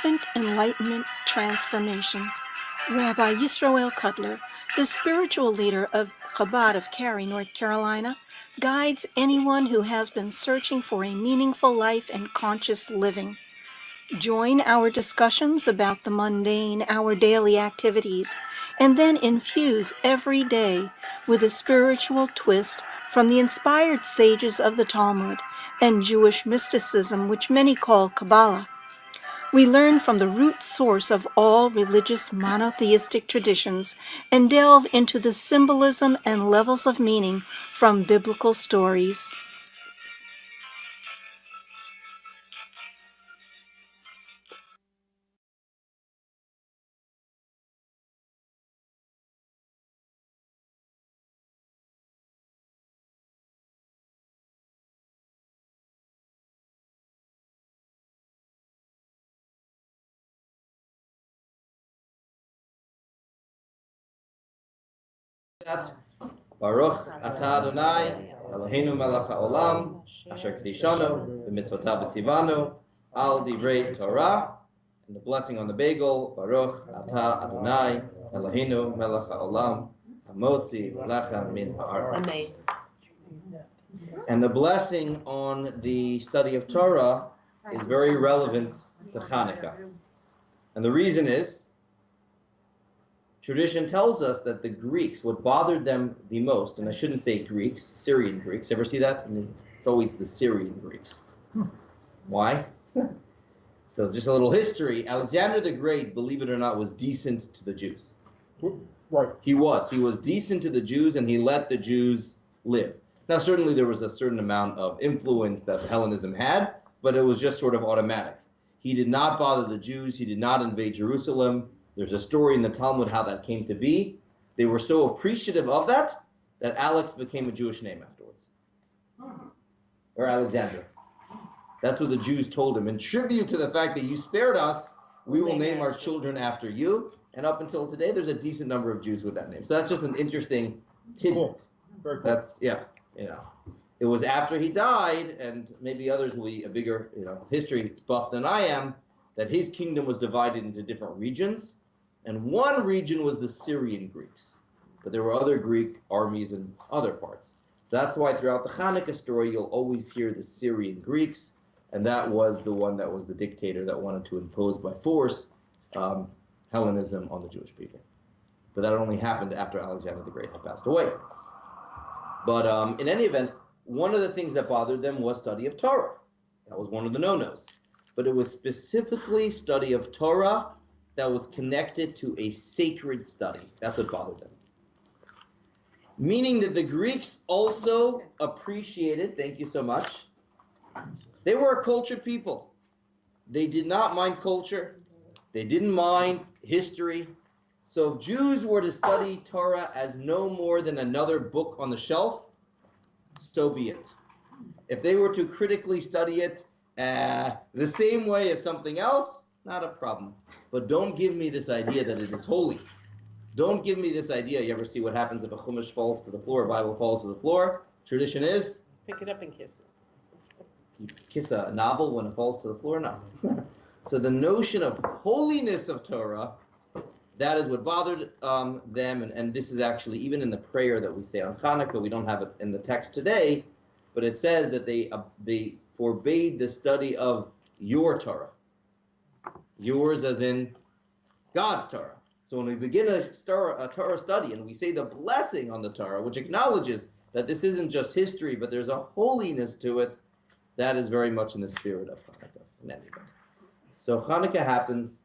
triumphant enlightenment transformation. Rabbi Yisroel Cotlar, the spiritual leader of Chabad of Cary, North Carolina, guides anyone who has been searching for a meaningful life and conscious living. Join our discussions about the mundane, our daily activities, and then infuse every day with a spiritual twist from the inspired sages of the Talmud and Jewish mysticism, which many call Kabbalah. We learn from the root source of all religious monotheistic traditions and delve into the symbolism and levels of meaning from biblical stories. Baruch atah Adonai Eloheinu melech haolam asher kadishanu b'mitzvotav v'tzivanu al divrei Torah. And the blessing on the bagel, Baruch atah Adonai Eloheinu melech haolam hamotzi lechem min ha'aretz. And the blessing on the study of Torah is very relevant to Chanukah. And the reason is, tradition tells us that the Greeks, what bothered them the most, and I shouldn't say Greeks, Syrian Greeks. Ever see that? It's always the Syrian Greeks. Why? So just a little history. Alexander the Great, believe it or not, was decent to the Jews. Right. He was decent to the Jews, and he let the Jews live. Now, certainly there was a certain amount of influence that Hellenism had, but it was just sort of automatic. He did not bother the Jews. He did not invade Jerusalem. There's a story in the Talmud how that came to be. They were so appreciative of that Alex became a Jewish name afterwards. Or Alexander. That's what the Jews told him. In tribute to the fact that you spared us, we will name our children after you. And up until today, there's a decent number of Jews with that name. So that's just an interesting tidbit. Cool. Very cool. That's, It was after he died, and maybe others will be a bigger, history buff than I am, that his kingdom was divided into different regions. And one region was the Syrian Greeks, but there were other Greek armies in other parts. That's why throughout the Chanukah story, you'll always hear the Syrian Greeks, and that was the one that was the dictator that wanted to impose by force Hellenism on the Jewish people. But that only happened after Alexander the Great had passed away. But in any event, one of the things that bothered them was study of Torah. That was one of the no-nos. But it was specifically study of Torah that was connected to a sacred study. That's what bothered them. Meaning that the Greeks also appreciated, thank you so much, they were a cultured people. They did not mind culture. They didn't mind history. So if Jews were to study Torah as no more than another book on the shelf, so be it. If they were to critically study it the same way as something else, not a problem. But don't give me this idea that it is holy. Don't give me this idea. You ever see what happens if a chumash falls to the floor, a Bible falls to the floor? Tradition is? Pick it up and kiss it. You kiss a novel when it falls to the floor? No. So the notion of holiness of Torah, that is what bothered them. And this is actually, even in the prayer that we say on Chanukah, we don't have it in the text today, but it says that they forbade the study of your Torah. Yours as in God's Torah. So when we begin a Torah study and we say the blessing on the Torah, which acknowledges that this isn't just history, but there's a holiness to it, that is very much in the spirit of Chanukah in any event. So Chanukah happens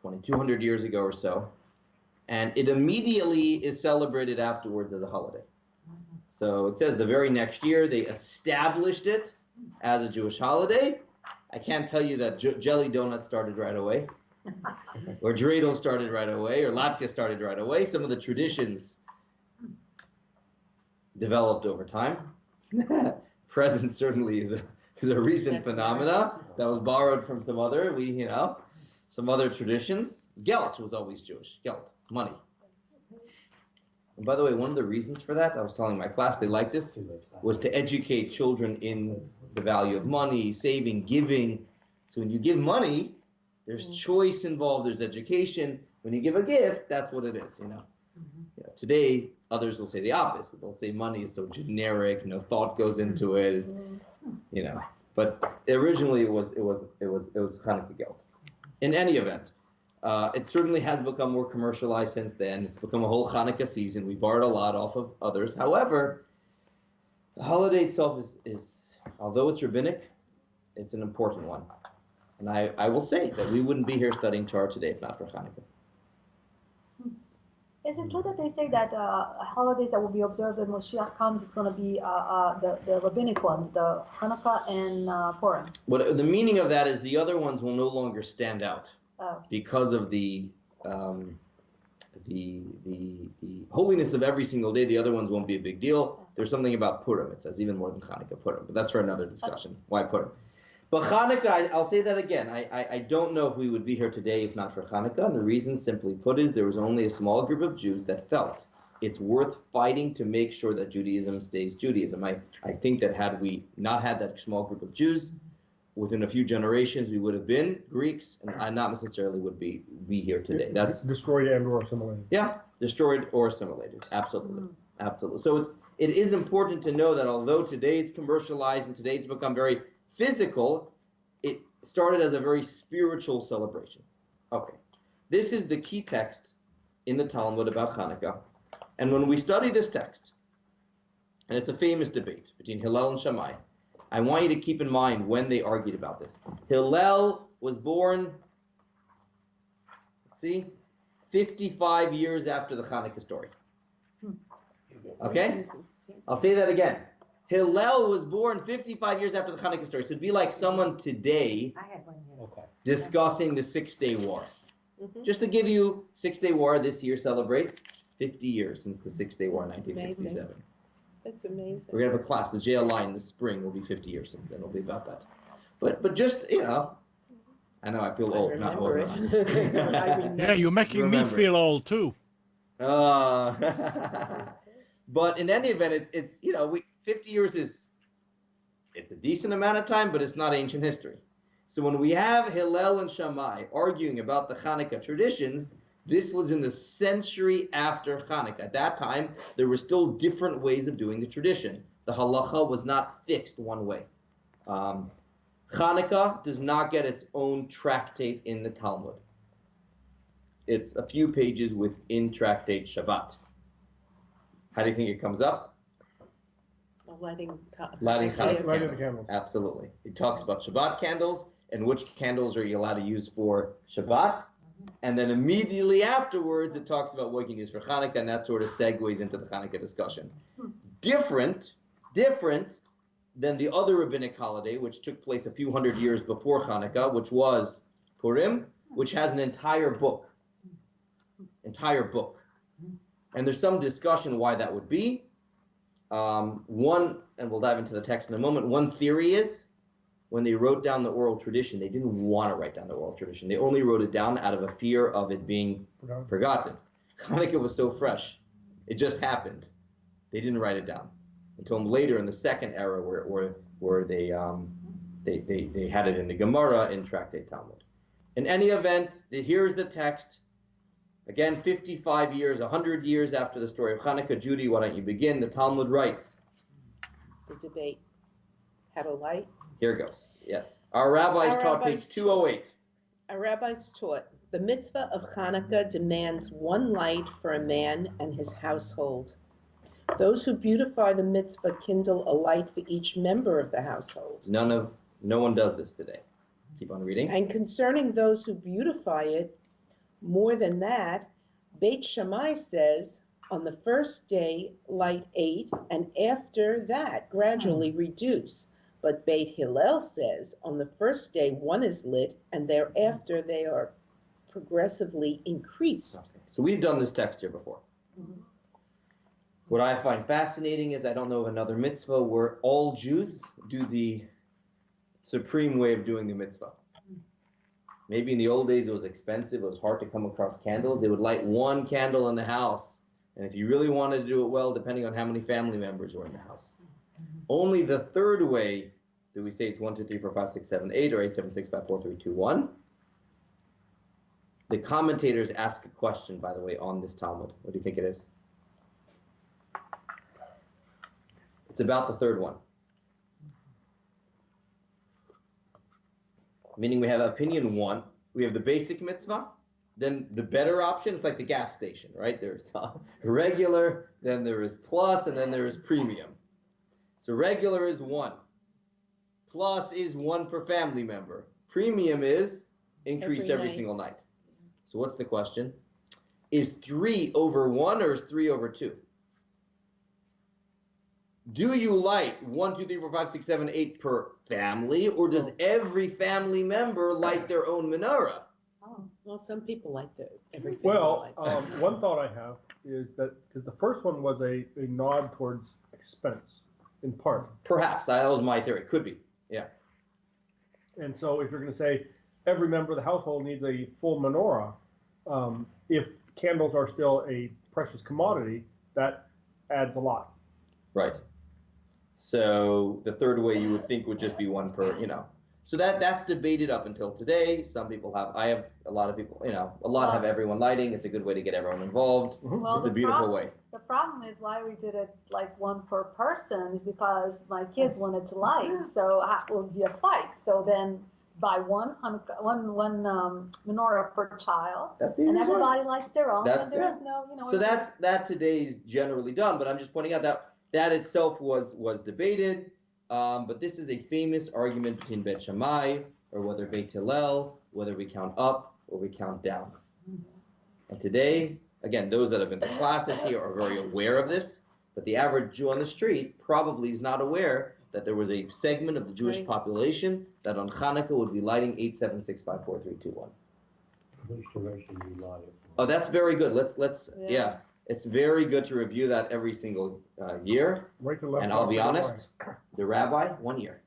2,200 years ago or so, and it immediately is celebrated afterwards as a holiday. So it says the very next year they established it as a Jewish holiday. I can't tell you that jelly donuts started right away, or dreidel started right away, or latke started right away. Some of the traditions developed over time. Present certainly is a recent phenomena that was borrowed from some other traditions. Gelt was always Jewish. Gelt, money. And by the way, one of the reasons for that, I was telling my class, they liked this, was to educate children in the value of money, saving, giving. So when you give money, there's choice involved, there's education. When you give a gift, that's what it is, you know. Today, others will say the opposite. They'll say money is so generic, thought goes into it, But originally, it was Chanukah geld. In any event, it certainly has become more commercialized since then. It's become a whole Chanukah season. We borrowed a lot off of others. However, the holiday itself is although it's rabbinic, it's an important one. And I will say that we wouldn't be here studying Torah today if not for Chanukah. Is it true that they say that holidays that will be observed when Moshiach comes is going to be the rabbinic ones, the Hanukkah and Purim? What the meaning of that is the other ones will no longer stand out because of the holiness of every single day. The other ones won't be a big deal. There's something about Purim. It says even more than Hanukkah, Purim. But that's for another discussion. Why Purim? But Chanukah, I'll say that again. I don't know if we would be here today if not for Chanukah. And the reason, simply put, is there was only a small group of Jews that felt it's worth fighting to make sure that Judaism stays Judaism. I think that had we not had that small group of Jews, within a few generations we would have been Greeks, and I not necessarily would be here today. That's destroyed and or assimilated. Yeah, destroyed or assimilated. Absolutely. Absolutely. So it is important to know that although today it's commercialized and today it's become very physical, it started as a very spiritual celebration. Okay, this is the key text in the Talmud about Chanukah, and when we study this text, and it's a famous debate between Hillel and Shamai, I want you to keep in mind when they argued about this. Hillel was born, 55 years after the Chanukah story. Okay? I'll say that again. Hillel was born 55 years after the Chanukah story. So it'd be like someone today discussing the Six-Day War. Just to give you, Six-Day War this year celebrates 50 years since the Six-Day War in 1967. Amazing. That's amazing. We're going to have a class, the jail line this spring will be 50 years since then. It'll be about that. But just, I know I feel old. Not old. Yeah, you're making me feel old too. But in any event, it's 50 years it's a decent amount of time, but it's not ancient history. So when we have Hillel and Shamai arguing about the Chanukah traditions, this was in the century after Chanukah. At that time, there were still different ways of doing the tradition. The halacha was not fixed one way. Chanukah does not get its own tractate in the Talmud. It's a few pages within Tractate Shabbat. How do you think it comes up? Lighting Chanukah candles. Absolutely. It talks about Shabbat candles and which candles are you allowed to use for Shabbat. And then immediately afterwards, it talks about what you can use for Chanukah, and that sort of segues into the Chanukah discussion. Different than the other rabbinic holiday, which took place a few hundred years before Chanukah, which was Purim, which has an entire book. And there's some discussion why that would be. One, and we'll dive into the text in a moment, one theory is when they wrote down the oral tradition, they didn't want to write down the oral tradition. They only wrote it down out of a fear of it being forgotten. Chanukah was so fresh. It just happened. They didn't write it down until later in the second era where they had it in the Gemara in Tractate Talmud. In any event, here's the text. Again, 55 years, 100 years after the story of Chanukah. Judy, why don't you begin? The Talmud writes. The debate had a light. Here goes. Yes. Our rabbis taught page 208. Our rabbis taught the mitzvah of Chanukah demands one light for a man and his household. Those who beautify the mitzvah kindle a light for each member of the household. No one does this today. Keep on reading. And concerning those who beautify it, more than that, Beit Shammai says, on the first day light 8, and after that gradually reduce. But Beit Hillel says, on the first day 1 is lit, and thereafter they are progressively increased. Okay. So we've done this text here before. What I find fascinating is I don't know of another mitzvah where all Jews do the supreme way of doing the mitzvah. Maybe in the old days it was expensive, it was hard to come across candles. They would light one candle in the house. And if you really wanted to do it well, depending on how many family members were in the house. Only the third way Do we say it's 1, 2, 3, 4, 5, 6, 7, 8, or 8, 7, 6, 5, 4, 3, 2, 1? The commentators ask a question, by the way, on this Talmud. What do you think it is? It's about the third one. Meaning we have opinion 1. We have the basic mitzvah. Then the better option, it's like the gas station, right? There's regular, then there is plus, and then there is premium. So regular is 1. Plus is 1 per family member. Premium is increase every single night. So what's the question? Is 3 over 1 or is 3 over 2? Do you light 1, 2, 3, 4, 5, 6, 7, 8 per family, or does every family member light their own menorah? Well, some people like everything. Well, one thought I have is that, because the first one was a nod towards expense, in part. Perhaps. That was my theory. Could be. Yeah. And so if you're going to say every member of the household needs a full menorah, if candles are still a precious commodity, that adds a lot. Right. So the third way you would think would just be 1 per, So that's debated up until today. Some people have, I have a lot of people, a lot have everyone lighting. It's a good way to get everyone involved. Well, It's a beautiful way. The problem is why we did it like 1 per person is because my kids wanted to light, so it would be a fight. So then by one menorah per child, That's and easy. everybody lights their own, That's- and there's no, So that today's generally done, but I'm just pointing out that itself was debated. But this is a famous argument between Beit Shammai, or whether Beit Hillel, whether we count up or we count down. And today, again, those that have been to classes here are very aware of this, but the average Jew on the street probably is not aware that there was a segment of the Jewish population that on Chanukah would be lighting 8, 7, 6, 5, 4, 3, 2, 1. Which direction do you light it? Oh, that's very good. Yeah. It's very good to review that every single year. Right to left. And I'll be honest, the rabbi, 1 year,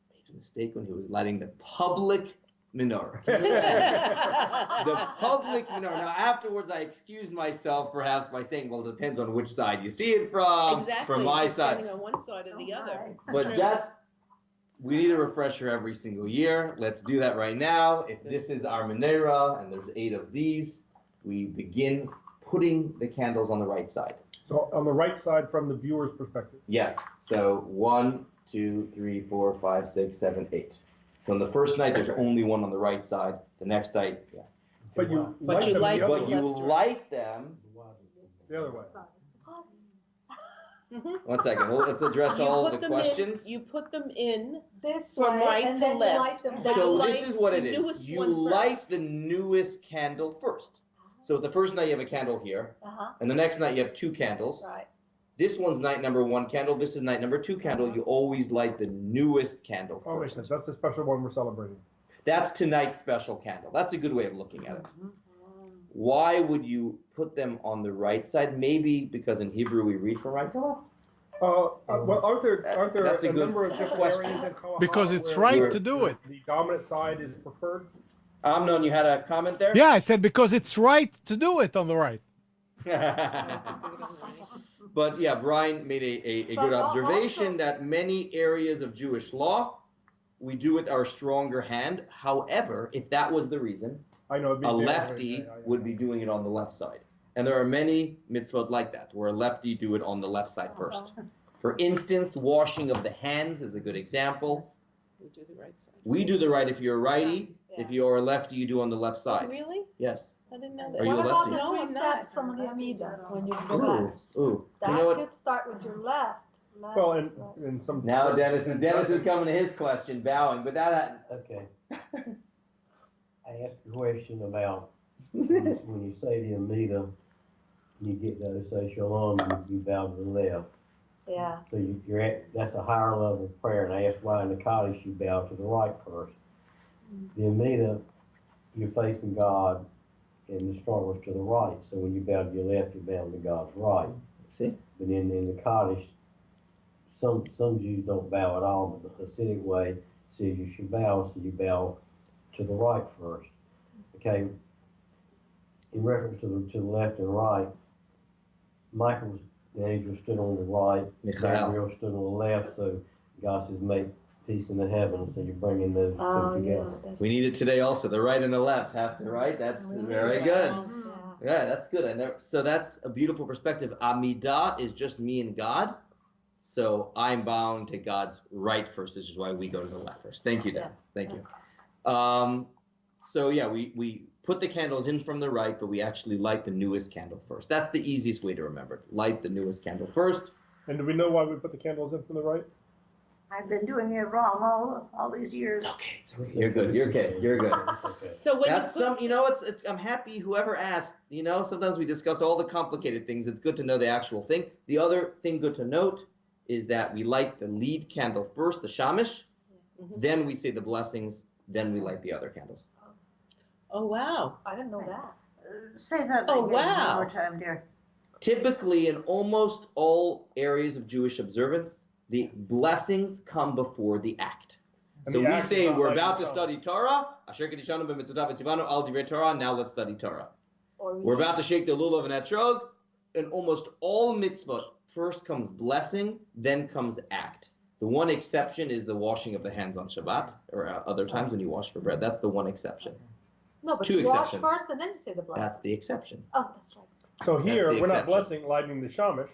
made a mistake when he was lighting the public menorah. The public menorah. Now, afterwards, I excused myself perhaps by saying, well, it depends on which side you see it from. Exactly. From my side. Depending on one side or the other. It's But true. we need a refresher every single year. Let's do that right now. If this is our menorah, and there's 8 of these, we begin putting the candles on the right side. So on the right side from the viewer's perspective. Yes. So 1, 2, 3, 4, 5, 6, 7, 8. So on the first night, there's only 1 on the right side. The next night, yeah. But you But you them light the other But way. you light them. The other way. One second. Well, let's address You all put the them questions. you put them in this from way, right and to then left. you light them So down. So light this is what it the is. newest You one light first. the newest candle first. So the first night you have a candle here, Uh-huh, and the next night you have 2 candles. right. This one's night number 1 candle. This is night number 2 candle. You always light the newest candle Oh, makes sense. first. That's the special one we're celebrating. That's tonight's special candle. That's a good way of looking at it. Mm-hmm. Why would you put them on the right side? Maybe because in Hebrew we read from right to left. Well, aren't there That's a a good number of different question. areas in Kohath Because it's where right to do it. The dominant side is preferred? Amnon, you had a comment there? Yeah, I said because it's right to do it on the right. But yeah, Brian made a good observation that many areas of Jewish law, we do with our stronger hand. However, if that was the reason, I know it'd be a the other way. lefty Yeah. would be doing it on the left side. And there are many mitzvot like that, where a lefty do it on the left side first. For instance, washing of the hands is a good example. We do the right side. We do the right if you're a righty. Yeah. If you're a lefty, you do on the left Oh, side. really? Yes. I didn't know Are that. you a What about lefty? the No, 3 I'm steps not. from the Amida when you go Ooh, back? ooh. That You know what? could start with your left. Well, and some. Now Dennis is coming to his question, bowing, but that Okay. I asked a question about when you say the Amida, you get those say shalom, you bow to the left. Yeah. So you're at, that's a higher level of prayer. And I asked why in the Kaddish you bow to the right first. The Amida, you're facing God, and the stronger is to the right. So when you bow to your left, you're bowing to God's right. see? But in the Kaddish, some Jews don't bow at all, but the Hasidic way says you should bow, so you bow to the right first. Okay. In reference to the left and right, Michael, the angel stood on the right, Michael. Gabriel stood on the left, so God says make peace in the heavens, so you're bringing those Oh, two yeah. together. We need it today also. The right and the left have to, right? That's very good. Yeah, that's good. So that's a beautiful perspective. Amidah is just me and God. So I'm bound to God's right first. This is why we go to the left first. Thank you, Dan. Yes. Thank you. So yeah, we put the candles in from the right, but we actually light the newest candle first. That's the easiest way to remember it. Light the newest candle first. And do we know why we put the candles in from the right? I've been doing it wrong all these years. Okay, you're good. You're okay. You're good. Okay. So when That's you put, some, it's, I'm happy whoever asked, sometimes we discuss all the complicated things. It's good to know the actual thing. The other thing good to note is that we light the lead candle first, the shamish, then we say the blessings, then we light the other candles. oh wow, I didn't know that. Say that Oh, again wow. one more time, dear. Typically, in almost all areas of Jewish observance, the blessings come before the act. And So the we act is say not we're lighting about the to shamish. study Torah, Asher Kedishanu b'mitzvotav v'tzivanu al divrei Torah, now let's study Torah. Or We're about to shake the lulav and etrog. In almost all mitzvot, first comes blessing, then comes act. The one exception is the washing of the hands on Shabbat, or other times when you wash for bread. That's the one exception. No, but Two you wash exceptions. first and then you say the blessing. That's the exception. Oh, that's right. So here, the we're not exception. blessing lighting the shamish,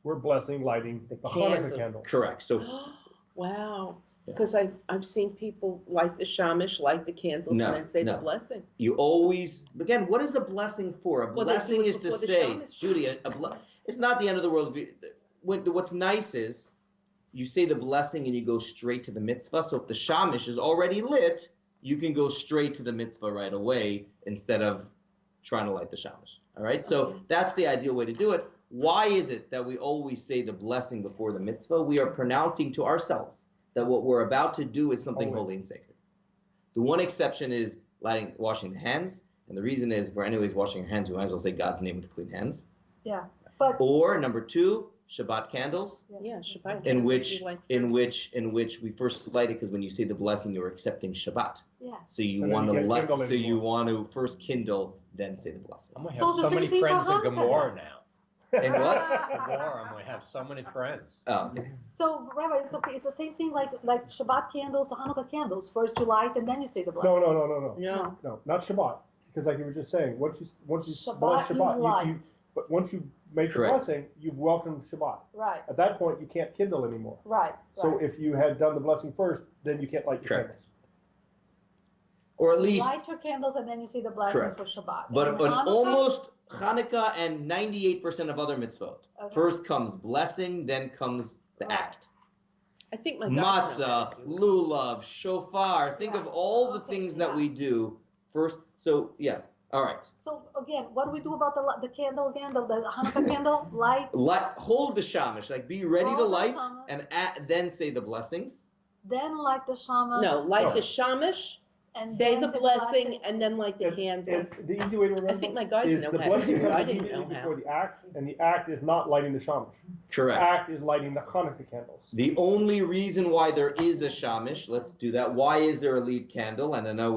we're blessing lighting The the Hanukkah candle. candle. Correct. So wow. Yeah. Because I've seen people light the shamish, light the candles, No, and then say no. the blessing. you always, again, what is a blessing for? A Well, they do blessing it is to before the say, shamish. Judy, it's not the end of the world. What's nice is you say the blessing and you go straight to the mitzvah. So if the shamish is already lit, you can go straight to the mitzvah right away instead of trying to light the shamish. All right? So Okay. that's the ideal way to do it. Why is it that we always say the blessing before the mitzvah? We are pronouncing to ourselves that what we're about to do is something holy and sacred. The one exception is washing the hands. And the reason is, if we're anyways washing our hands, we might as well say God's name with clean hands. Yeah. But Or number two, Shabbat candles, Yeah, Shabbat in candles you light which we first light it because when you say the blessing, you're accepting Shabbat. yeah. So you And then want you to can't light. kindle So you anymore. want to first kindle, then say the blessing. I'm gonna So have it's so the many same thing for friends in Hanukkah Gomorrah then. now. And what? Gomorrah, I'm gonna have so many friends. Oh, So, Rabbi, it's okay. It's the same thing like Shabbat candles, the Hanukkah candles. First you light and then you say the blessing. No, No. not Shabbat. Because like you were just saying, once you bless Shabbat, Shabbat, you light. but once you make the Correct. blessing, you've welcomed Shabbat. Right, At that point, you can't kindle anymore. right, So right. if you had done the blessing first, then you can't light your Correct. candles. or at You least, light your candles and then you say the blessings Correct. for Shabbat. but And in Hanukkah- almost Hanukkah and 98% of other mitzvot, Okay. first comes blessing, then comes the Right. act. I think my guys know how Matzah, to do it. lulav, shofar. Think of Yeah. all the Okay, things that yeah. we do first. So yeah, all right. So again, what do we do about the candle again? The Hanukkah candle light, Hold the shamish, like be ready to Hold the light, shamish. and then say the blessings. then light the shamash. No, light No. the shamish, and say then the blessing, and then light the And candles. the easy way to remember I think my guys is know the how to blessing do it. I comes didn't immediately know how. before the act, and the act is not lighting the shamish. The Correct. act is lighting the Hanukkah candles. The only reason why there is a shamish, let's do that. Why is there a lead candle? And I know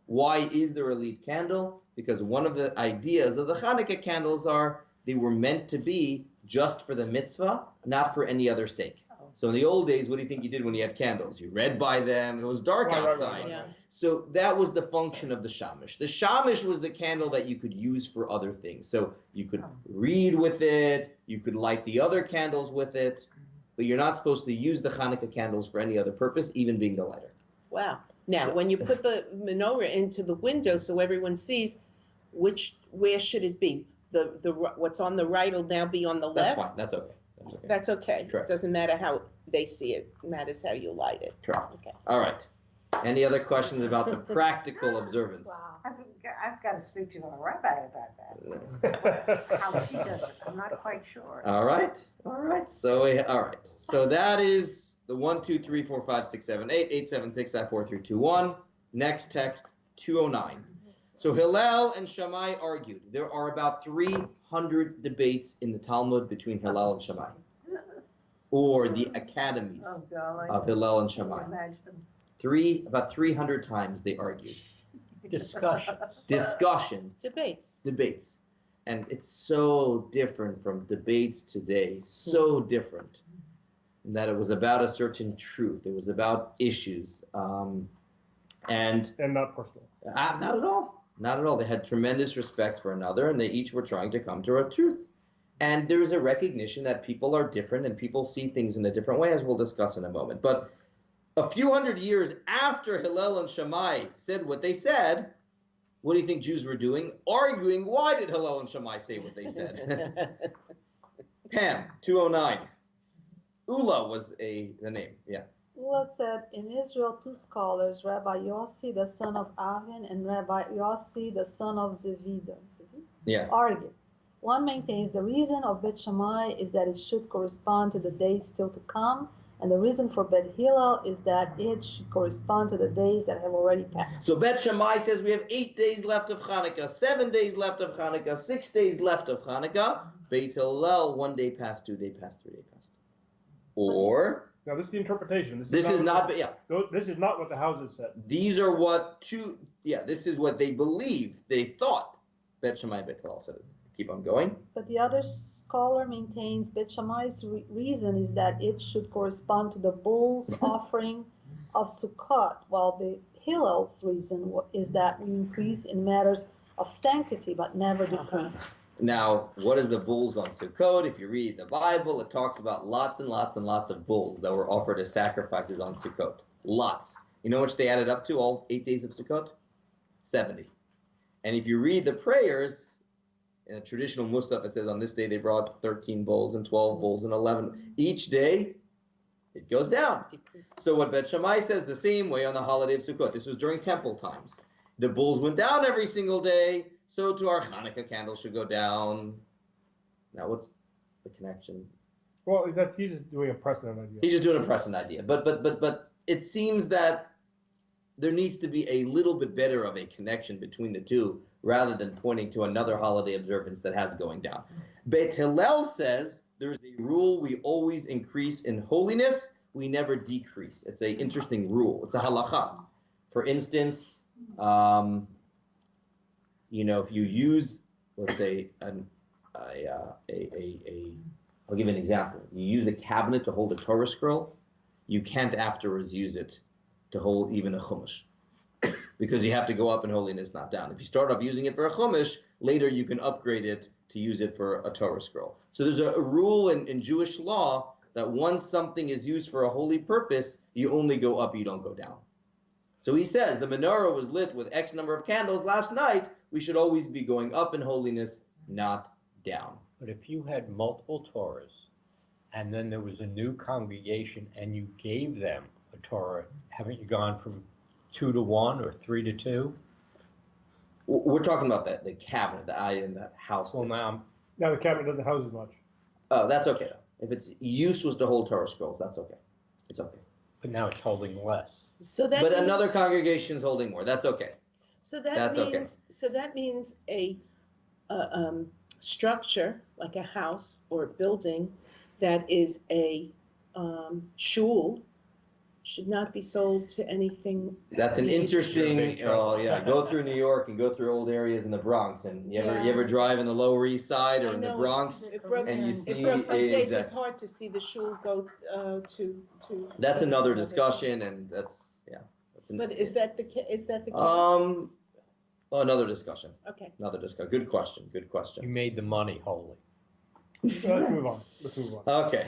why is there a lead candle? Because one of the ideas of the Hanukkah candles are they were meant to be just for the mitzvah, not for any other sake. So in the old days, what do you think you did when you had candles? You read by them. It was dark Right, right, right, outside. right, Yeah. right. So that was the function of the shamish. The shamish was the candle that you could use for other things. So you could read with it, you could light the other candles with it, but you're not supposed to use the Hanukkah candles for any other purpose, even being the lighter. Wow. Now, when you put the menorah into the window so everyone sees, where should it be? What's on the right will now be on the That's left? fine. That's okay. That's okay. That's okay. Correct. Doesn't matter how they see it. It matters how you light it. Correct. Okay. All right. Any other questions about the practical observance? Wow. I've got to speak to a rabbi about that. How she does it, I'm not quite sure. All right. All right. So that is the 1, 2, 3, 4, 5, 6, 7, 8, 8, 7, 6, 5, 4, 3, 2, 1. Next text, 209. So Hillel and Shamai argued. There are about 300 debates in the Talmud between Hillel and Shamai, or the academies Oh, golly. of Hillel and Can you Shamai. imagine? About 300 times they argued. Discussion. Discussion, Debates. and it's so different from debates today. So different. that it was about a certain truth. It was about issues. And not personal. Not at all. Not at all. They had tremendous respect for another, and they each were trying to come to a truth. And there is a recognition that people are different and people see things in a different way, as we'll discuss in a moment. But a few hundred years after Hillel and Shamai said what they said, what do you think Jews were doing? Arguing, why did Hillel and Shamai say what they said? Pam, 209. Ula was the name, yeah. Ula said, in Israel, two scholars, Rabbi Yossi, the son of Avin, and Rabbi Yossi, the son of Zevida, argued. One maintains the reason of Bet Shammai is that it should correspond to the days still to come, and the reason for Bet Hillel is that it should correspond to the days that have already passed. So Bet Shammai says we have 8 days left of Chanukah, 7 days left of Chanukah, 6 days left of Chanukah. Beit Hillel, 1 day passed, 2 days passed, 3 days passed. Or... Now, this is the interpretation. This is not what the houses said. These are this is what they believe, they thought. Bet Shammai and Bet Hillel said it. Keep on going. But the other scholar maintains Bet Shammai's reason is that it should correspond to the bull's offering of Sukkot, while the Hillel's reason is that we increase in matters of sanctity, but never decrease. Now, what is the bulls on Sukkot? If you read the Bible, it talks about lots and lots and lots of bulls that were offered as sacrifices on Sukkot. Lots. You know how much they added up to, all 8 days of Sukkot? 70. And if you read the prayers, in a traditional Musaf, it says on this day they brought 13 bulls and 12 bulls and 11. Each day, it goes down. So what Bet Shammai says the same way on the holiday of Sukkot. This was during temple times. The bulls went down every single day, so to our Hanukkah candles should go down. Now, what's the connection? Well, he's just doing a precedent idea. He's just doing a precedent idea. But it seems that there needs to be a little bit better of a connection between the two, rather than pointing to another holiday observance that has going down. Beit Hillel says there's a rule: we always increase in holiness, we never decrease. It's an interesting rule. It's a halacha. For instance, if you use, let's say, I'll give you an example. You use a cabinet to hold a Torah scroll, you can't afterwards use it to hold even a chumash, because you have to go up in holiness, not down. If you start off using it for a chumash, later you can upgrade it to use it for a Torah scroll. So there's a rule in Jewish law that once something is used for a holy purpose, you only go up, you don't go down. So he says the menorah was lit with X number of candles last night. We should always be going up in holiness, not down. But if you had multiple Torahs, and then there was a new congregation, and you gave them a Torah, haven't you gone from 2 to 1 or 3 to 2? We're talking about the cabinet, in that house. Well, now the cabinet doesn't house as much. Oh, that's okay. If its use was to hold Torah scrolls, that's okay. It's okay. But now it's holding less. But another congregation's holding more. That's okay. So that means a structure like a house or a building that is a shul should not be sold to anything. That's an interesting. Go through New York and go through old areas in the Bronx, and you ever drive in the Lower East Side or in the Bronx, and you see it's hard to see the shul go to. That's another discussion, and that's. But is that the case? Another discussion. Okay. Another discussion. Good question. You made the money holy. Let's move on. Okay.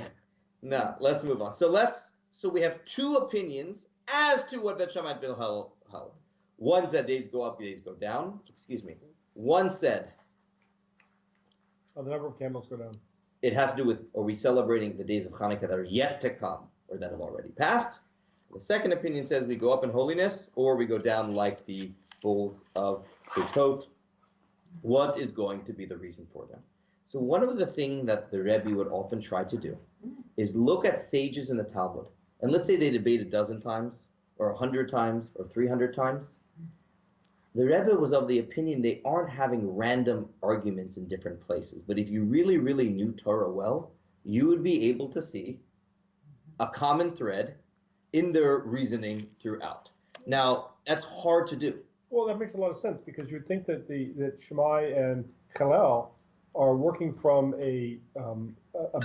Now let's move on. So we have two opinions as to what Bet Shammai and Bet Hillel held. One said days go up, days go down. One said the number of candles go down. It has to do with, are we celebrating the days of Chanukah that are yet to come or that have already passed? The second opinion says we go up in holiness or we go down like the bulls of Sukkot. What is going to be the reason for them? So one of the things that the Rebbe would often try to do is look at sages in the Talmud. And let's say they debate a dozen times, or 100 times, or 300 times. The Rebbe was of the opinion they aren't having random arguments in different places. But if you really, really knew Torah well, you would be able to see a common thread in their reasoning throughout. Now, that's hard to do. Well, that makes a lot of sense, because you'd think that Shammai and Hillel are working from a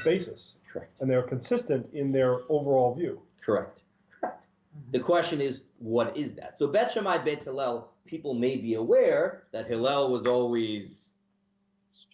basis. Correct. And they're consistent in their overall view. Correct. Correct. The question is, what is that? So Bet Shammai, Bet Hillel, people may be aware that Hillel was always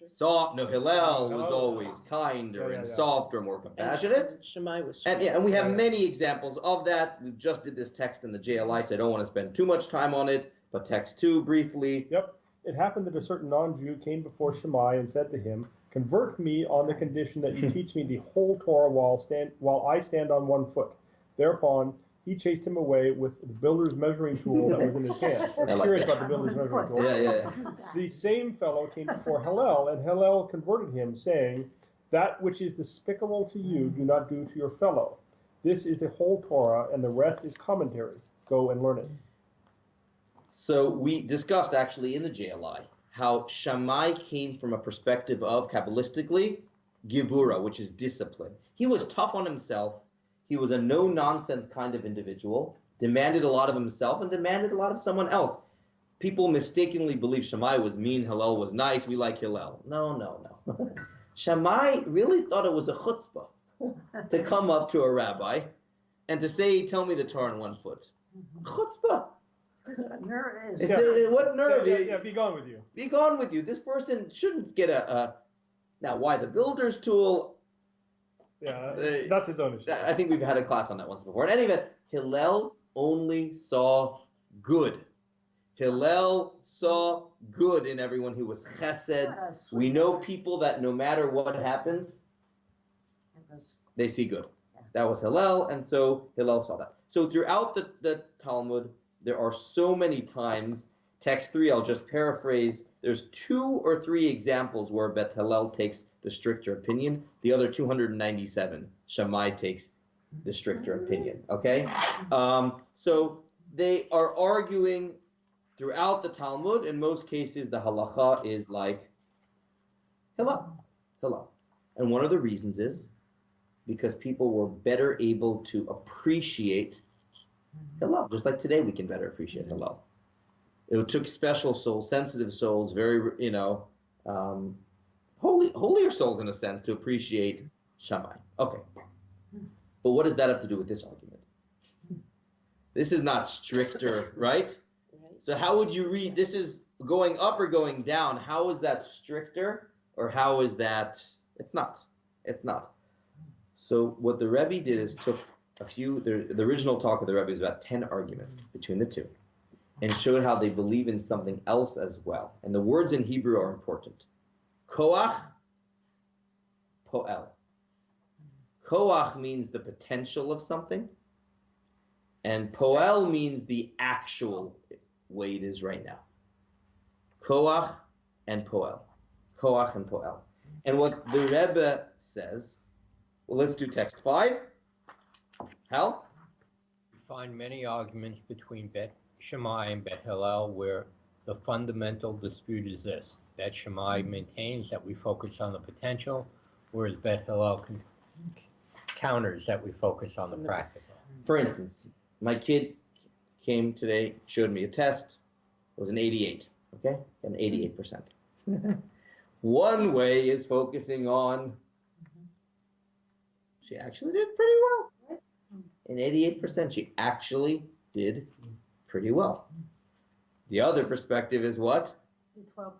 soft. No, Hillel was always kinder and softer, more compassionate. And Shammai was and we have many examples of that. We just did this text in the JLI, so I don't want to spend too much time on it, but text 2 briefly. Yep. It happened that a certain non-Jew came before Shammai and said to him, "Convert me on the condition that you teach me the whole Torah while I stand on one foot." Thereupon, he chased him away with the builder's measuring tool that was in his hand. I was curious about the builder's measuring tool. Yeah. The same fellow came before Hillel, and Hillel converted him, saying, "That which is despicable to you, do not do to your fellow. This is the whole Torah, and the rest is commentary. Go and learn it." So we discussed actually in the JLI how Shammai came from a perspective of, Kabbalistically, Gevura, which is discipline. He was tough on himself. He was a no-nonsense kind of individual, demanded a lot of himself and demanded a lot of someone else. People mistakenly believe Shammai was mean, Hillel was nice, we like Hillel. No. Shammai really thought it was a chutzpah to come up to a rabbi and to say, "Tell me the Torah on one foot." Chutzpah. What nerve? Yeah, be gone with you. Be gone with you. This person shouldn't get a now, why the builder's tool? Yeah, that's his own issue. I think we've had a class on that once before. In any event, Hillel only saw good. Hillel saw good in everyone who was chesed. We know people that no matter what happens, they see good. That was Hillel, and so Hillel saw that. So throughout the Talmud, there are so many times, text 3, I'll just paraphrase, there's 2 or 3 examples where Bet Hillel takes the stricter opinion. The other 297, Shammai takes the stricter opinion, okay? So they are arguing throughout the Talmud. In most cases, the halacha is like Hillel. And one of the reasons is because people were better able to appreciate Hillel. Just like today we can better appreciate Hillel. It took special souls, sensitive souls, very, holier souls in a sense to appreciate Shammai. Okay. But what does that have to do with this argument? This is not stricter, right? So how would you read, this is going up or going down? How is that stricter or how is that, it's not. So what the Rebbe did is took a few, the original talk of the Rebbe is about 10 arguments between the two and showed how they believe in something else as well. And the words in Hebrew are important. Koach, poel. Koach means the potential of something, and poel means the actual way it is right now. Koach and poel. Koach and poel. And what the Rebbe says, well, let's do text 5. Hal? We find many arguments between Bet Shammai and Bet Hillel where the fundamental dispute is this, that Shammai maintains that we focus on the potential, whereas Bet Hillel counters that we focus on the practical. For instance, my kid came today, showed me a test. It was an 88, okay? An 88%. One way is focusing on, she actually did pretty well. In 88%, she actually did pretty well. The other perspective is what? 12%.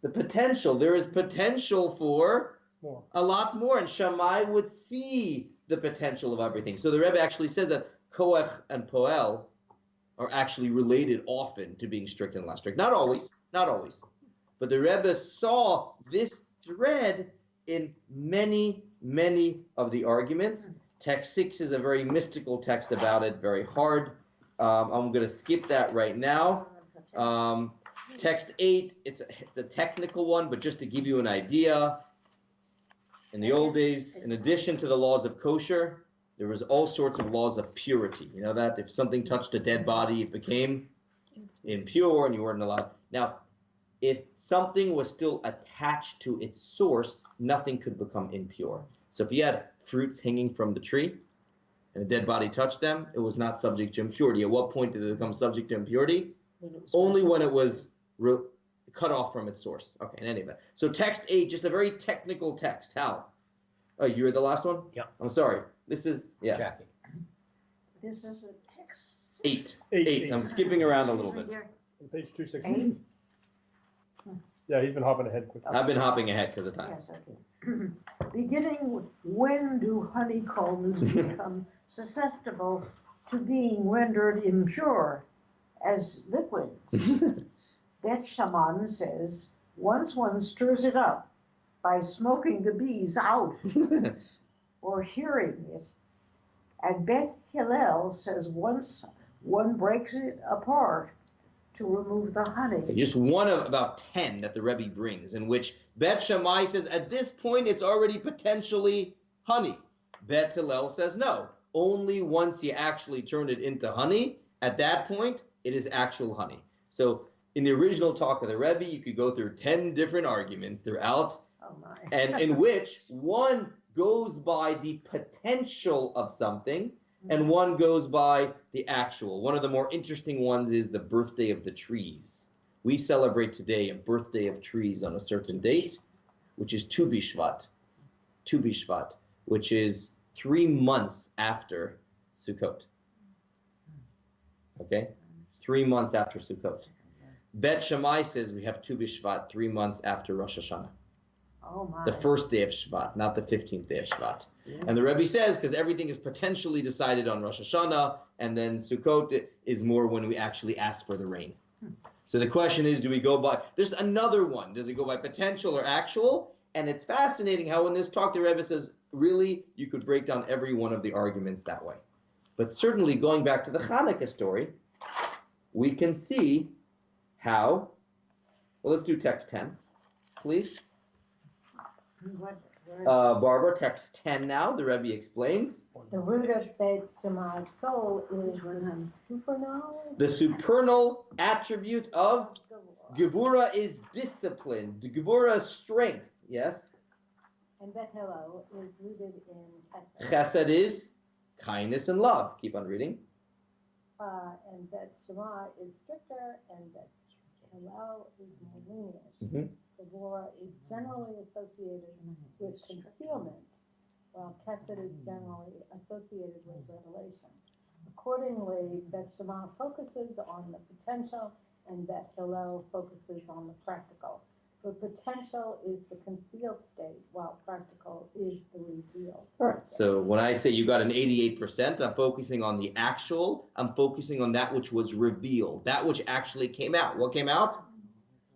The potential. There is potential for More. A lot more, and Shammai would see the potential of everything. So the Rebbe actually said that Koach and Poel are actually related often to being strict and less strict. Not always. But the Rebbe saw this thread in many, many of the arguments. Text 6 is a very mystical text about it, very hard. I'm going to skip that right now. Text 8, it's a technical one, but just to give you an idea, in the old days, in addition to the laws of kosher, there was all sorts of laws of purity. You know that? If something touched a dead body, it became impure and you weren't allowed. Now, if something was still attached to its source, nothing could become impure. So if you had fruits hanging from the tree and a dead body touched them, it was not subject to impurity. At what point did it become subject to impurity? Only when it was cut off from its source. Okay, in any event. So text 8, just a very technical text. Hal. Oh, you read the last one? Yeah. I'm sorry. This is, yeah. Jackie. This is a text. 8. Eight. I'm skipping around a little bit. Page 260. Yeah, he's been hopping ahead quickly. I've been hopping ahead because of time. Yes, okay. Beginning with, when do honeycombs become susceptible to being rendered impure as liquid? Bet Shaman says, once one stirs it up by smoking the bees out or hearing it. And Bet Hillel says once one breaks it apart to remove the honey. Okay, just one of about 10 that the Rebbe brings, in which Bet Shammai says at this point it's already potentially honey. Bet Hillel says no. Only once you actually turn it into honey, at that point it is actual honey. So in the original talk of the Rebbe, you could go through 10 different arguments throughout, and in which one goes by the potential of something, and one goes by the actual. One of the more interesting ones is the birthday of the trees. We celebrate today a birthday of trees on a certain date, which is Tu B'Shvat. Tu B'Shvat, which is 3 months after Sukkot. Okay? 3 months after Sukkot. Bet Shammai says we have Tu B'Shvat 3 months after Rosh Hashanah. Oh my. The first day of Shvat, not the 15th day of Shvat. And the Rebbe says, because everything is potentially decided on Rosh Hashanah, and then Sukkot is more when we actually ask for the rain. So the question is, do we go by, there's another one, does it go by potential or actual? And it's fascinating how in this talk the Rebbe says, really, you could break down every one of the arguments that way. But certainly going back to the Chanukah story, we can see how, well, let's do text 10, please. Barbara, text 10 now, the Rebbe explains. The root of Bet Shammai's soul is the supernal. The supernal attribute of Gevura is discipline. Gevura is strength, yes? And Bet Hillel is rooted in Chesed is kindness and love. Keep on reading. And Bet Shammai is stricter, and Bet Hillel is more lenient. Mm-hmm. Gevura is generally associated with concealment, while Chesed is generally associated with revelation. Accordingly, Bet Shammai focuses on the potential, and Bet Hillel focuses on the practical. The potential is the concealed state, while practical is the revealed. All right. So when I say you got an 88%, I'm focusing on the actual. I'm focusing on that which was revealed, that which actually came out. What came out?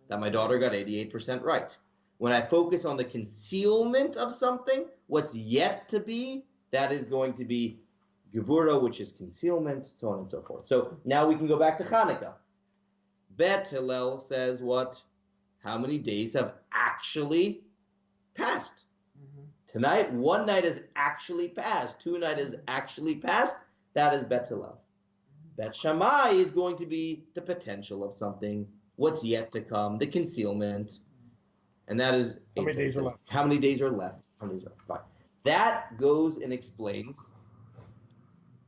That my daughter got 88% right. When I focus on the concealment of something, what's yet to be, that is going to be Gevura, which is concealment, so on and so forth. So now we can go back to Chanukah. Bet Hillel says what? How many days have actually passed? Tonight, 1 night has actually passed. 2 nights has actually passed. That is Bet Hillel. Bet Shammai is going to be the potential of something, what's yet to come, the concealment, and that is how many days are left. How many days are left? How many days are left? That goes and explains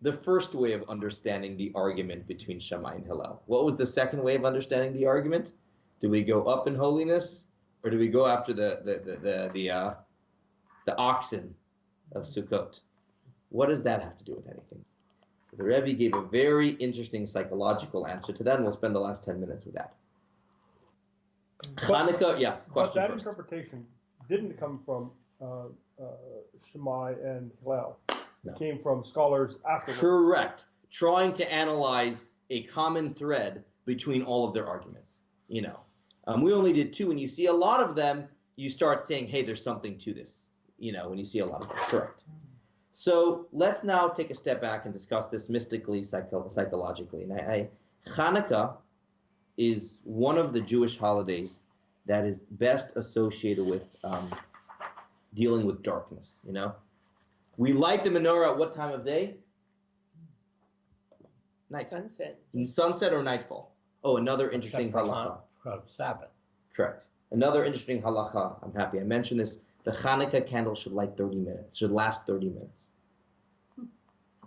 the first way of understanding the argument between Shammai and Hillel. What was the second way of understanding the argument? Do we go up in holiness, or do we go after the oxen of Sukkot? What does that have to do with anything? So the Rebbe gave a very interesting psychological answer to that, and we'll spend the last 10 minutes with that. Chanukah, yeah, question But that first. interpretation didn't come from Shammai and Hillel. No. It came from scholars afterwards. Correct. Trying to analyze a common thread between all of their arguments. You know, we only did 2, and you see a lot of them, you start saying, hey, there's something to this. You know, when you see a lot of them. Correct. So let's now take a step back and discuss this mystically, psychologically. And Chanukah is one of the Jewish holidays that is best associated with dealing with darkness, you know? We light the menorah at what time of day? Night. Sunset. Sunset or nightfall? Oh, another interesting halacha. Sabbath. Correct. Another interesting halacha. I'm happy I mentioned this. The Chanukah candle should light 30 minutes, should last 30 minutes.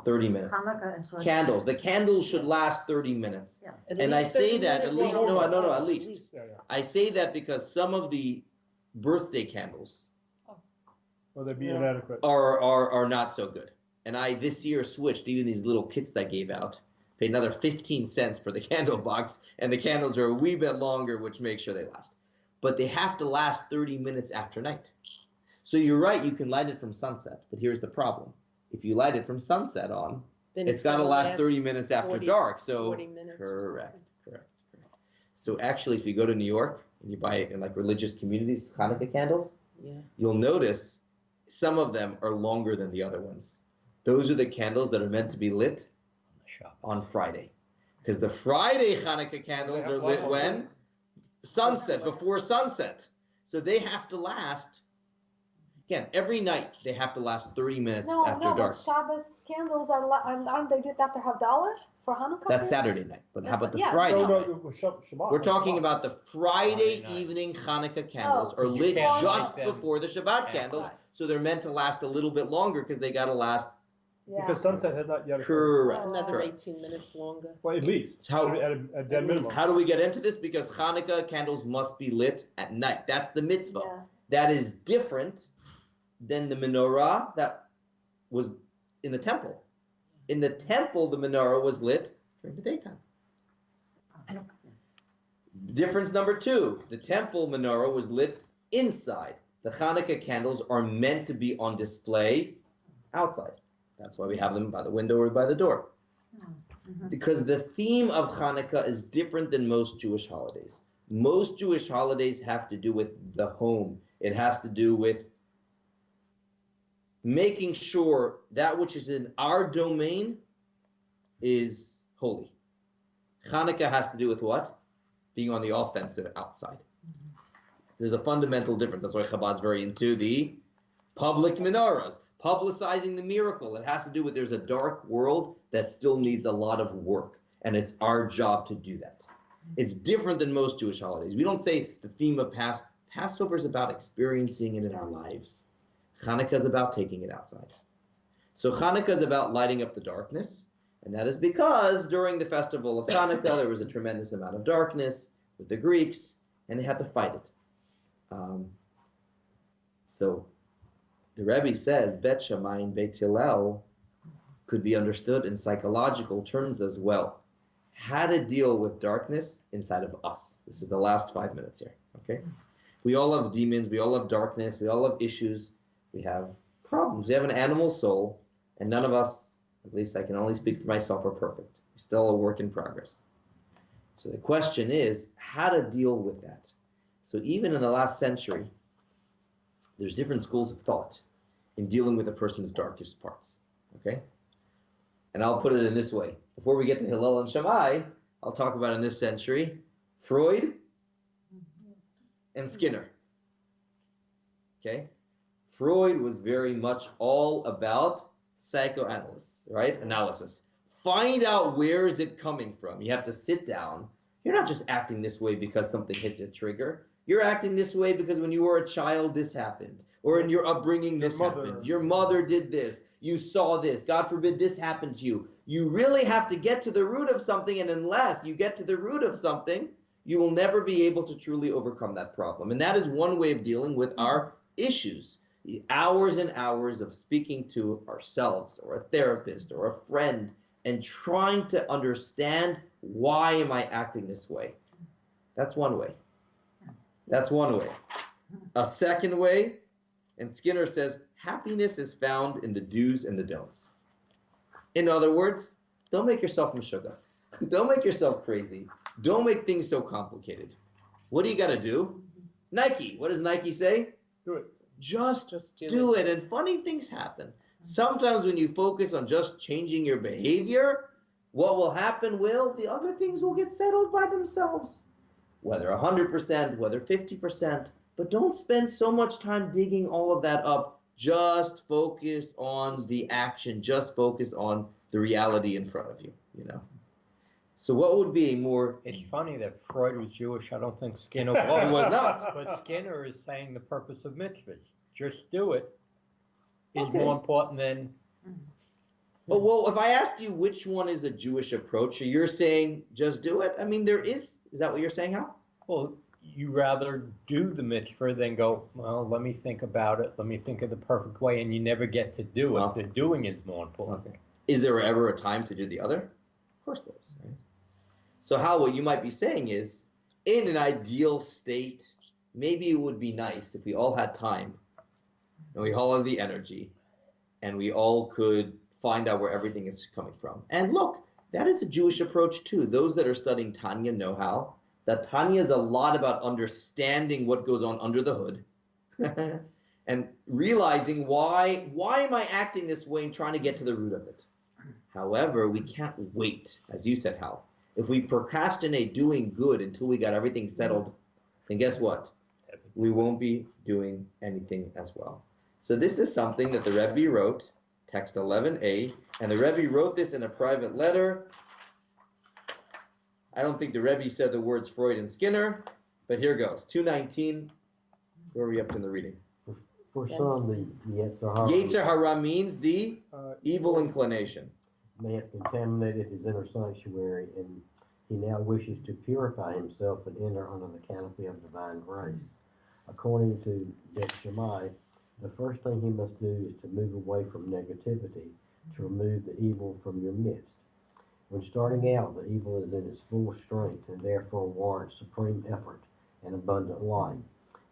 30 minutes. Hanukkah is what? Candles. The candles should last 30 minutes. Yeah. And I say that at least, no, at least. Yeah, yeah. I say that because some of the birthday candles Or they'd be inadequate. are not so good. And I this year switched, even these little kits that I gave out, paid another 15 cents for the candle box, and the candles are a wee bit longer, which makes sure they last. But they have to last 30 minutes after night. So you're right, you can light it from sunset, but here's the problem. If you light it from sunset on, Then it's got to gonna last 30 minutes after 40 dark. So 40 minutes or correct. So actually, if you go to New York and you buy it in like religious communities, Hanukkah candles, you'll notice some of them are longer than the other ones. Those are the candles that are meant to be lit on Friday. Because the Friday Hanukkah candles are lit when? Sunset, before sunset. So they have to last, again, every night they have to last 30 minutes after dark. But Shabbos candles aren't they lit after Havdalah for Hanukkah? That's Saturday night. But how about the yeah, Friday No, night? Shabbat. We're talking about the Friday Friday night. evening Hanukkah candles Oh, are lit you can't just light them before the Shabbat at candles. night. So they're meant to last a little bit longer because they got to last. Yeah. Because sunset has not yet occurred. Correct. Another Correct. 18 minutes longer. Well, at least. How- at a dead minimum. How do we get into this? Because Hanukkah candles must be lit at night. That's the mitzvah. Yeah. That is different than the menorah that was in the temple. In the temple, the menorah was lit during the daytime. Difference number two, the temple menorah was lit inside. The Hanukkah candles are meant to be on display outside. That's why we have them by the window or by the door. Because the theme of Hanukkah is different than most Jewish holidays. Most Jewish holidays have to do with the home. It has to do with making sure that which is in our domain is holy. Hanukkah has to do with what? Being on the offensive outside. There's a fundamental difference. That's why Chabad's very into the public menorahs, publicizing the miracle. It has to do with there's a dark world that still needs a lot of work, and it's our job to do that. It's different than most Jewish holidays. We don't say the theme of Passover is about experiencing it in our lives. Hanukkah is about taking it outside. So Hanukkah is about lighting up the darkness, and that is because during the festival of Chanukah, there was a tremendous amount of darkness with the Greeks, and they had to fight it. So the Rebbe says Bet Shammai and Beit Hillel could be understood in psychological terms as well. How to deal with darkness inside of us. This is the last 5 minutes here, okay? We all have demons, we all have darkness, we all have issues, we have problems. We have an animal soul, and none of us, at least I can only speak for myself, are perfect. We're still a work in progress. So the question is, how to deal with that? So even in the last century, there's different schools of thought in dealing with a person's darkest parts, okay? And I'll put it in this way. Before we get to Hillel and Shamai, I'll talk about in this century, Freud and Skinner, okay? Freud was very much all about psychoanalysis, right? Analysis. Find out where is it coming from. You have to sit down. You're not just acting this way because something hits a trigger. You're acting this way because when you were a child, this happened. Or in your upbringing, this happened. Your mother did this. You saw this. God forbid this happened to you. You really have to get to the root of something, and unless you get to the root of something, you will never be able to truly overcome that problem. And that is one way of dealing with our issues. Hours and hours of speaking to ourselves or a therapist or a friend and trying to understand, why am I acting this way? That's one way. That's one way. A second way, and Skinner says, happiness is found in the do's and the don'ts. In other words, don't make yourself meshugah. Don't make yourself crazy. Don't make things so complicated. What do you got to do? Nike. What does Nike say? Do it. Just do it. And funny things happen. Sometimes when you focus on just changing your behavior, what will happen will, the other things will get settled by themselves. Whether 100%, whether 50%. But don't spend so much time digging all of that up. Just focus on the action. Just focus on the reality in front of you, you know. So what would be a more... It's funny that Freud was Jewish. I don't think Skinner was. He was not. But Skinner is saying the purpose of mitzvahs. Just do it is more important than Oh, well, if I asked you which one is a Jewish approach, you're saying just do it? I mean, is that what you're saying, Hal? Well, you rather do the mitzvah than go, well, let me think about it, let me think of the perfect way, and you never get to do it. Well, the doing is more important. Okay. Is there ever a time to do the other? Of course there is. Right? So Hal, what you might be saying is, in an ideal state, maybe it would be nice if we all had time, and we all had the energy, and we all could find out where everything is coming from. And look, that is a Jewish approach too. Those that are studying Tanya know how that Tanya is a lot about understanding what goes on under the hood and realizing why am I acting this way and trying to get to the root of it. However, we can't wait, as you said, Hal. If we procrastinate doing good until we got everything settled, then guess what? We won't be doing anything as well. So this is something that the Rebbe wrote, text 11a, and the Rebbe wrote this in a private letter. I don't think the Rebbe said the words Freud and Skinner, but here goes. 219. Where are we up to in the reading? For some, the Yetzer Hara means the evil inclination. May have contaminated his inner sanctuary, and he now wishes to purify himself and enter under the canopy of divine grace. According to Bet Shamai, the first thing he must do is to move away from negativity, to remove the evil from your midst. When starting out, the evil is in its full strength and therefore warrants supreme effort and abundant light.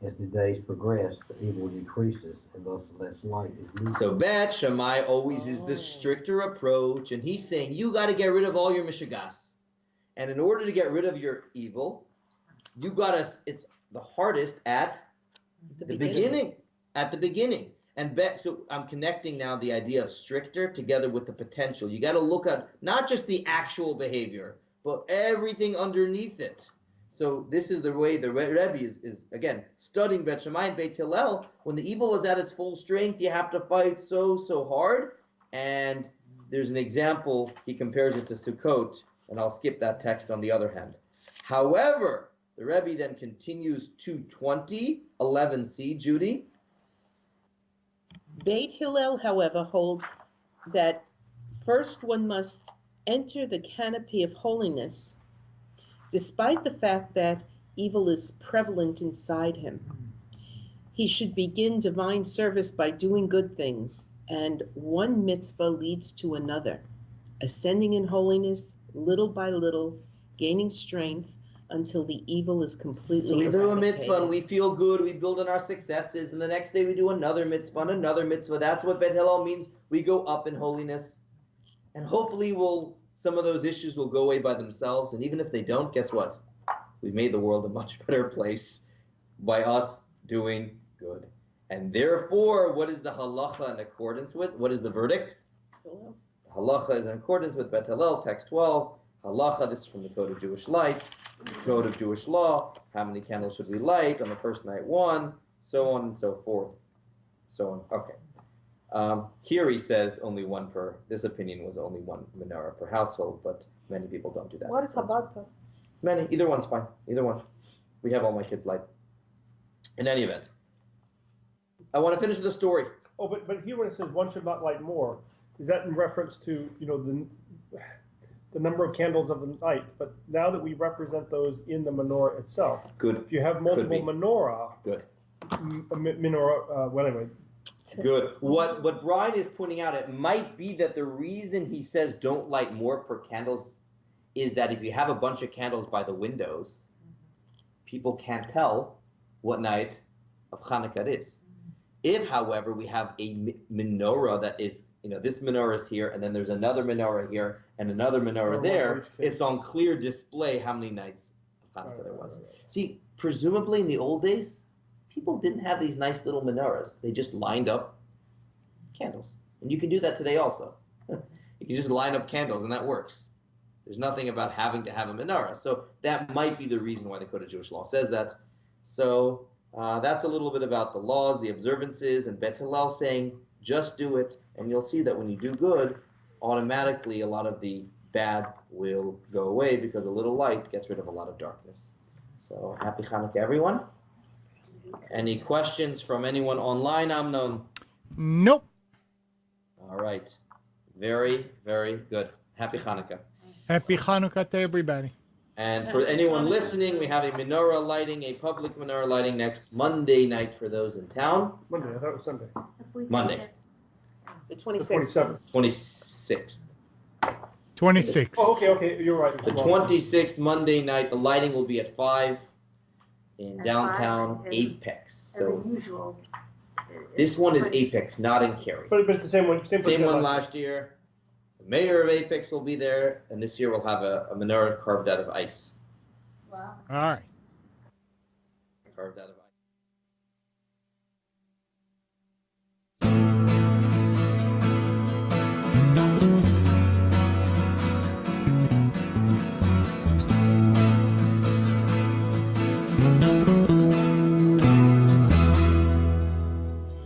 As the days progress, the evil decreases and thus less light is needed. So Bet Shammai always is the stricter approach, and he's saying you got to get rid of all your mishigas. And in order to get rid of your evil, you got to, it's the hardest at the beginning. At the beginning. And so I'm connecting now the idea of stricter together with the potential. You got to look at not just the actual behavior, but everything underneath it. So this is the way the Rebbe is again, studying Bet Shammai and Beit Hillel. When the evil is at its full strength, you have to fight so hard. And there's an example, he compares it to Sukkot, and I'll skip that text on the other hand. However, the Rebbe then continues 220, 11c, Judy. Beit Hillel, however, holds that first one must enter the canopy of holiness, despite the fact that evil is prevalent inside him. He should begin divine service by doing good things, and one mitzvah leads to another, ascending in holiness little by little, gaining strength until the evil is completely So we do a eradicated. mitzvah and we feel good, we build on our successes, and the next day we do another mitzvah and another mitzvah. That's what Bet Hillel means. We go up in holiness. And hopefully some of those issues will go away by themselves. And even if they don't, guess what? We've made the world a much better place by us doing good. And therefore, what is the halacha in accordance with? What is the verdict? Halacha is in accordance with Bet Hillel, text 12. Halacha, this is from the Code of Jewish Light, the Code of Jewish Law. How many candles should we light on the first night? 1, so on and so forth. So on. Okay. Here he says only one per. This opinion was only one menorah per household, but many people don't do that. What is Chabad test? Many. Either one's fine. Either one. We have all my kids light. In any event, I want to finish with a story. Oh, but here when it says one should not light more, is that in reference to the number of candles of the night? But now that we represent those in the menorah itself, good. If you have multiple menorah, good. Menorah. Well, anyway. Good. What Brian is pointing out, it might be that the reason he says don't light more per candles is that if you have a bunch of candles by the windows, people can't tell what night of Chanukah it is. If, however, we have a menorah that is, this menorah is here, and then there's another menorah here, and another menorah there, it's on clear display how many nights of Chanukah there was. See, presumably in the old days, people didn't have these nice little menorahs. They just lined up candles. And you can do that today also. You can just line up candles, and that works. There's nothing about having to have a menorah. So that might be the reason why the Code of Jewish Law says that. So that's a little bit about the laws, the observances, and Bet Hillel saying, just do it. And you'll see that when you do good, automatically a lot of the bad will go away because a little light gets rid of a lot of darkness. So happy Chanukah, everyone. Any questions from anyone online, Amnon? Nope. All right. Very, very good. Happy Chanukah. Happy Chanukah to everybody. And for anyone listening, we have a menorah lighting, a public menorah lighting next Monday night for those in town. Monday, I thought it was Sunday. Monday. The 26th. 26th. 26. Oh, okay, you're right. The 26th, Monday night, the lighting will be at 5 in downtown 5 Apex. So the usual. this one is Apex, not in Cary. But it's the same one. Same one last year. The mayor of Apex will be there, and this year we'll have a menorah carved out of ice. Wow. All right. Carved out of ice.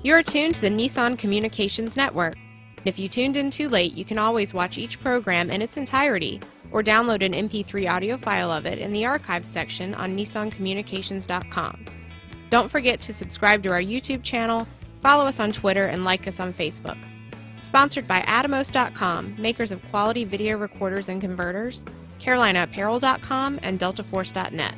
You're tuned to the Nissan Communications Network. If you tuned in too late, you can always watch each program in its entirety or download an MP3 audio file of it in the archives section on nissancommunications.com. Don't forget to subscribe to our YouTube channel, follow us on Twitter, and like us on Facebook. Sponsored by Atomos.com, makers of quality video recorders and converters, CarolinaApparel.com, and DeltaForce.net.